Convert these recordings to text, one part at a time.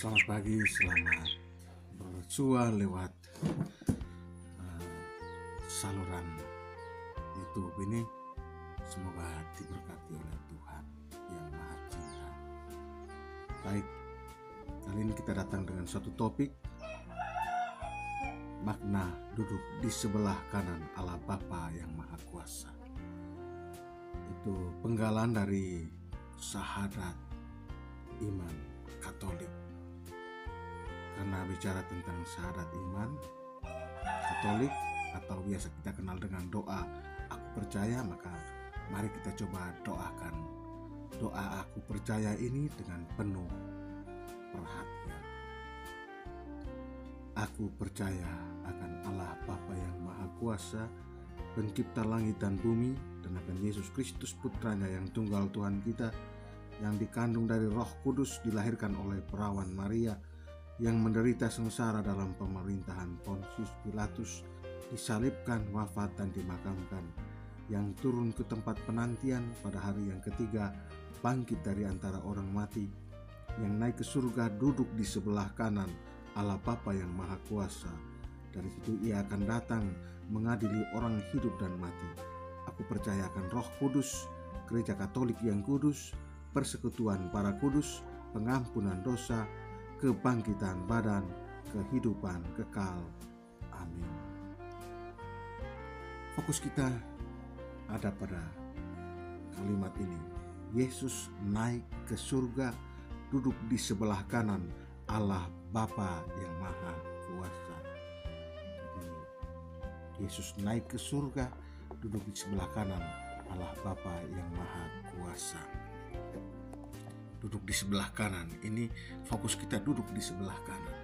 Selamat pagi, selamat bersua lewat saluran YouTube ini. Semoga diberkati oleh Tuhan yang Maha Cinta. Baik, kali ini kita datang dengan suatu topik, makna duduk di sebelah kanan Allah Bapa yang Maha Kuasa. Itu penggalan dari Syahadat Iman Katolik. Karena bicara tentang syahadat iman Katolik atau biasa kita kenal dengan doa aku percaya, maka mari kita coba doakan doa aku percaya ini dengan penuh perhatian. Aku percaya akan Allah Bapa yang Maha Kuasa, pencipta langit dan bumi, dan akan Yesus Kristus putranya yang tunggal Tuhan kita, yang dikandung dari Roh Kudus, dilahirkan oleh perawan Maria, yang menderita sengsara dalam pemerintahan Pontius Pilatus, disalibkan, wafat dan dimakamkan, yang turun ke tempat penantian pada hari yang ketiga, bangkit dari antara orang mati, yang naik ke surga, duduk di sebelah kanan Allah Bapa yang Maha Kuasa. Dari situ ia akan datang mengadili orang hidup dan mati. Aku percaya akan Roh Kudus, Gereja Katolik yang kudus, persekutuan para kudus, pengampunan dosa, kebangkitan badan, kehidupan kekal. Amin. Fokus kita ada pada kalimat ini. Yesus naik ke surga, duduk di sebelah kanan Allah Bapa yang Maha Kuasa. Jadi, Yesus naik ke surga, duduk di sebelah kanan Allah Bapa yang Maha Kuasa. Duduk di sebelah kanan, ini fokus kita duduk di sebelah kanan.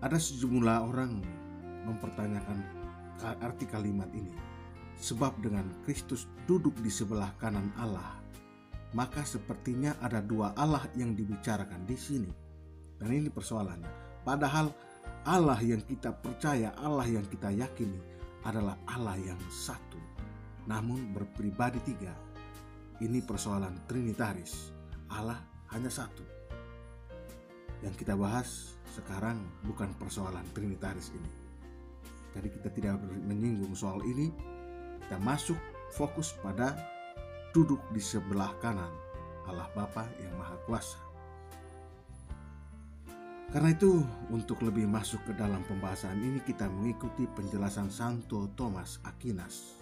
Ada sejumlah orang mempertanyakan arti kalimat ini. Sebab dengan Kristus duduk di sebelah kanan Allah, maka sepertinya ada dua Allah yang dibicarakan di sini. Dan ini persoalannya. Padahal Allah yang kita percaya, Allah yang kita yakini adalah Allah yang satu, namun berpribadi tiga. Ini persoalan trinitaris. Allah hanya satu. Yang kita bahas sekarang bukan persoalan trinitaris ini. Jadi kita tidak menyinggung soal ini. Kita masuk fokus pada duduk di sebelah kanan Allah Bapa yang Maha Kuasa. Karena itu, untuk lebih masuk ke dalam pembahasan ini, kita mengikuti penjelasan Santo Thomas Aquinas.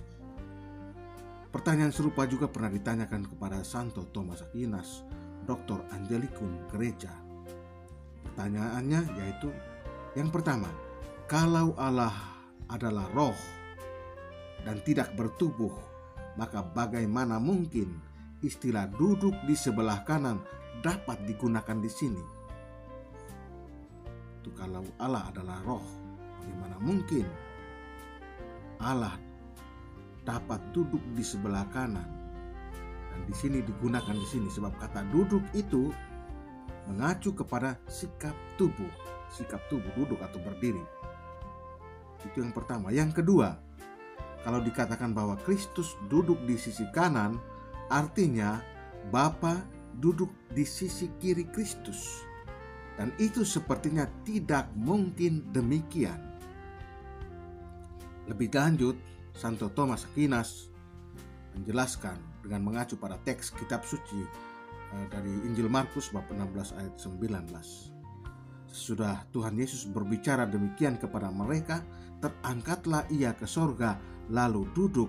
Pertanyaan serupa juga pernah ditanyakan kepada Santo Thomas Aquinas, Dr. Angelicum Gereja. Pertanyaannya yaitu, yang pertama, kalau Allah adalah roh dan tidak bertubuh, maka bagaimana mungkin istilah duduk di sebelah kanan dapat digunakan di sini? Itu kalau Allah adalah roh, bagaimana mungkin Allah dapat duduk di sebelah kanan? Dan di sini digunakan di sini sebab kata duduk itu mengacu kepada sikap tubuh duduk atau berdiri. Itu yang pertama. Yang kedua, kalau dikatakan bahwa Kristus duduk di sisi kanan, artinya Bapa duduk di sisi kiri Kristus. Dan itu sepertinya tidak mungkin demikian. Lebih lanjut, Santo Thomas Aquinas menjelaskan dengan mengacu pada teks kitab suci dari Injil Markus bab 16 ayat 19. Sesudah Tuhan Yesus berbicara demikian kepada mereka, terangkatlah ia ke sorga, lalu duduk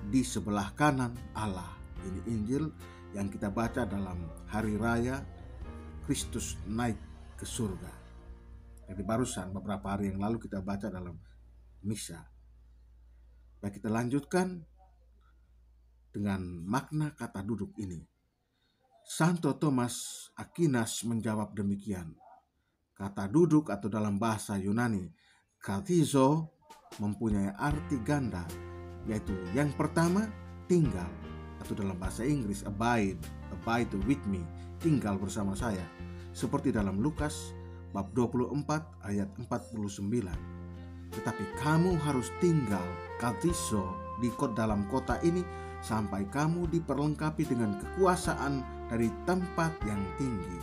di sebelah kanan Allah. Ini Injil yang kita baca dalam hari raya Kristus naik ke surga. Jadi barusan beberapa hari yang lalu kita baca dalam misa. Baik, kita lanjutkan dengan makna kata duduk ini. Santo Thomas Aquinas menjawab demikian. Kata duduk atau dalam bahasa Yunani, kathizo, mempunyai arti ganda, yaitu yang pertama, tinggal, atau dalam bahasa Inggris, abide with me, tinggal bersama saya. Seperti dalam Lukas bab 24 ayat 49. Tetapi kamu harus tinggal kathizo di dalam kota ini sampai kamu diperlengkapi dengan kekuasaan dari tempat yang tinggi.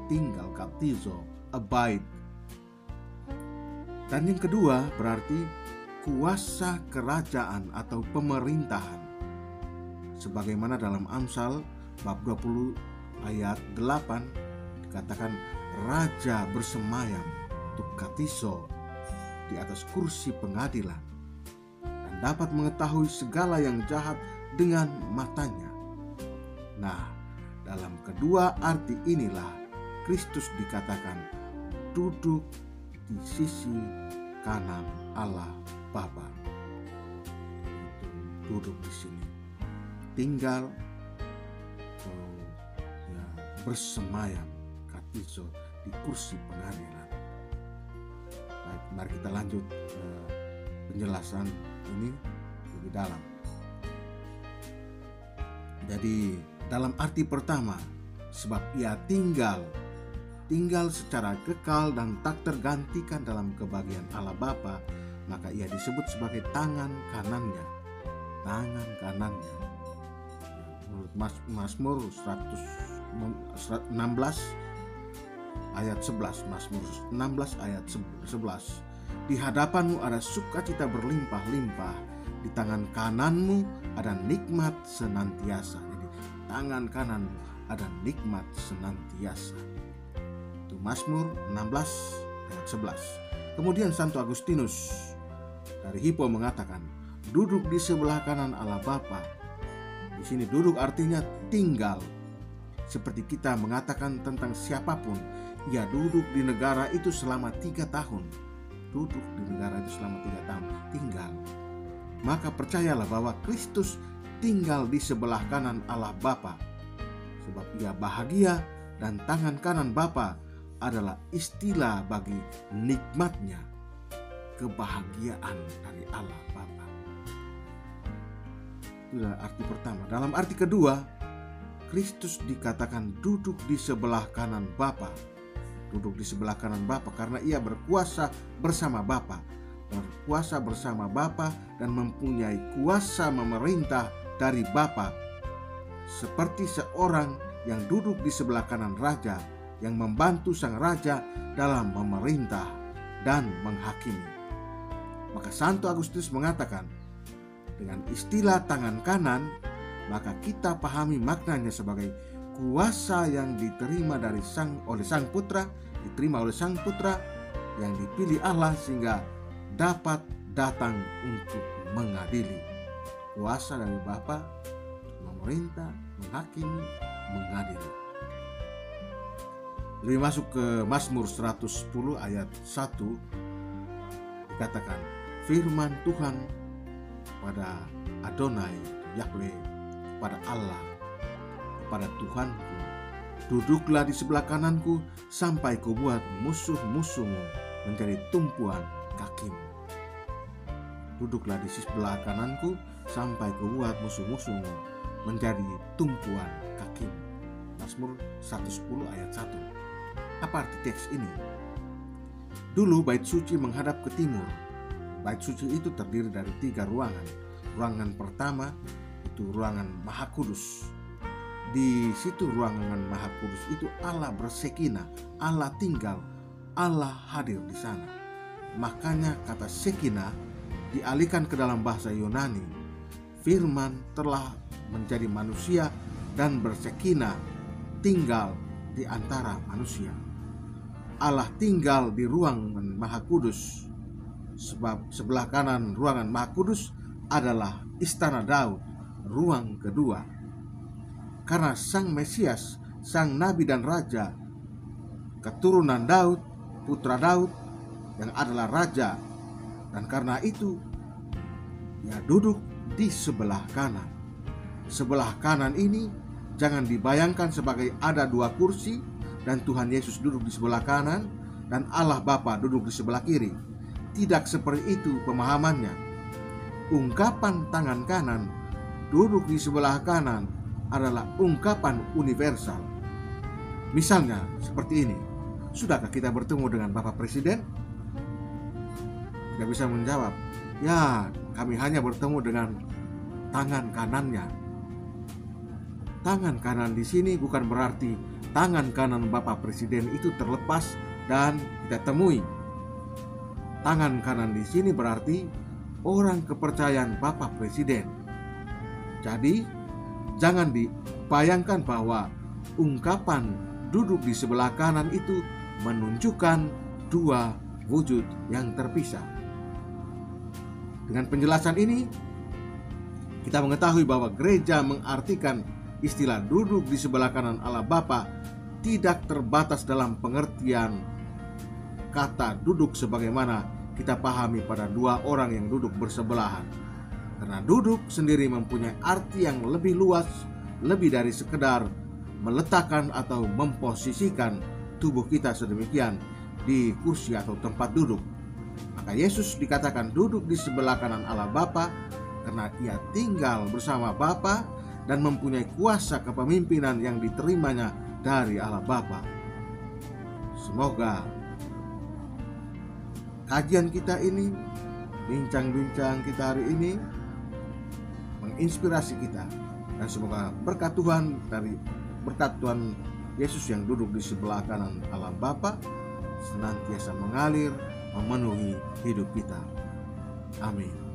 tinggal, kaptizo, abide. Dan yang kedua berarti kuasa kerajaan atau pemerintahan. Sebagaimana dalam Amsal bab 20 ayat 8 dikatakan raja bersemayam untuk katiso di atas kursi pengadilan dan dapat mengetahui segala yang jahat dengan matanya. Nah, dalam kedua arti inilah Kristus dikatakan duduk di sisi kanan Allah Bapa. Duduk di sini, tinggal atau bersemayam katiso di kursi pengadilan. Baik, mari kita lanjut penjelasan ini lebih dalam. Jadi dalam arti pertama, sebab ia tinggal secara kekal dan tak tergantikan dalam kebahagiaan Allah Bapa, maka ia disebut sebagai tangan kanannya. Tangan kanannya. Menurut Mazmur 16 ayat 11, Mazmur 16 ayat 11, di hadapanmu ada sukacita berlimpah-limpah, di tangan kananmu ada nikmat senantiasa. Jadi tangan kananmu ada nikmat senantiasa. Itu Mazmur 16 ayat 11. Kemudian Santo Agustinus dari Hippo mengatakan, duduk di sebelah kanan Allah Bapa. Di sini duduk artinya tinggal. Seperti kita mengatakan tentang siapapun, ia duduk di negara itu selama 3 tahun. Duduk di negara itu selama 3 tahun, tinggal. Maka percayalah bahwa Kristus tinggal di sebelah kanan Allah Bapa. Sebab ia bahagia dan tangan kanan Bapa adalah istilah bagi nikmatnya, kebahagiaan dari Allah Bapa. Itulah arti pertama. Dalam arti kedua, Kristus dikatakan duduk di sebelah kanan Bapa. Duduk di sebelah kanan Bapa karena ia berkuasa bersama Bapa. Berkuasa bersama Bapa dan mempunyai kuasa memerintah dari Bapa. Seperti seorang yang duduk di sebelah kanan raja, yang membantu sang raja dalam memerintah dan menghakimi. Maka Santo Agustinus mengatakan, dengan istilah tangan kanan, maka kita pahami maknanya sebagai kuasa yang diterima oleh Sang Putra, diterima oleh Sang Putra yang dipilih Allah sehingga dapat datang untuk mengadili. Kuasa dari Bapa memerintah, menghakimi, mengadili. Lebih masuk ke Mazmur 110 ayat 1 dikatakan, firman Tuhan pada Adonai, Yahweh, pada Allah, pada Tuhanku, duduklah di sebelah kananku sampai ku buat musuh-musuhmu menjadi tumpuan kakimu. Duduklah di sebelah kananku sampai ku buat musuh-musuhmu menjadi tumpuan kakimu. Mazmur 110 ayat 1. Apa arti teks ini? Dulu bait suci menghadap ke timur. Bait suci itu terdiri dari 3 ruangan. Ruangan pertama itu ruangan Maha Kudus. Di situ ruangan Maha Kudus itu Allah bersekinah, Allah tinggal, Allah hadir di sana. Makanya kata sekinah dialihkan ke dalam bahasa Yunani. Firman telah menjadi manusia dan bersekinah, tinggal di antara manusia. Allah tinggal di ruangan Maha Kudus. Sebab sebelah kanan ruangan Maha Kudus adalah istana Daud, ruang kedua. Karena Sang Mesias, Sang Nabi dan Raja, keturunan Daud, putra Daud yang adalah Raja, dan karena itu ia duduk di sebelah kanan. Sebelah kanan ini jangan dibayangkan sebagai ada 2 kursi dan Tuhan Yesus duduk di sebelah kanan dan Allah Bapa duduk di sebelah kiri. Tidak seperti itu pemahamannya. Ungkapan tangan kanan, duduk di sebelah kanan adalah ungkapan universal. Misalnya seperti ini, sudahkah kita bertemu dengan Bapak Presiden? Tidak bisa menjawab, ya kami hanya bertemu dengan tangan kanannya. tangan kanan di sini bukan berarti tangan kanan Bapak Presiden itu terlepas dan kita temui. Tangan kanan di sini berarti orang kepercayaan Bapak Presiden. Jadi, jangan dibayangkan bahwa ungkapan duduk di sebelah kanan itu menunjukkan dua wujud yang terpisah. Dengan penjelasan ini, kita mengetahui bahwa gereja mengartikan istilah duduk di sebelah kanan Allah Bapa tidak terbatas dalam pengertian kata duduk sebagaimana kita pahami pada dua orang yang duduk bersebelahan. Karena duduk sendiri mempunyai arti yang lebih luas, lebih dari sekedar meletakkan atau memposisikan tubuh kita sedemikian di kursi atau tempat duduk. Maka Yesus dikatakan duduk di sebelah kanan Allah Bapa karena ia tinggal bersama Bapa dan mempunyai kuasa kepemimpinan yang diterimanya dari Allah Bapa. Semoga kajian kita ini, bincang-bincang kita hari ini menginspirasi kita, dan semoga berkat Tuhan Yesus yang duduk di sebelah kanan Allah Bapa senantiasa mengalir memenuhi hidup kita. Amin.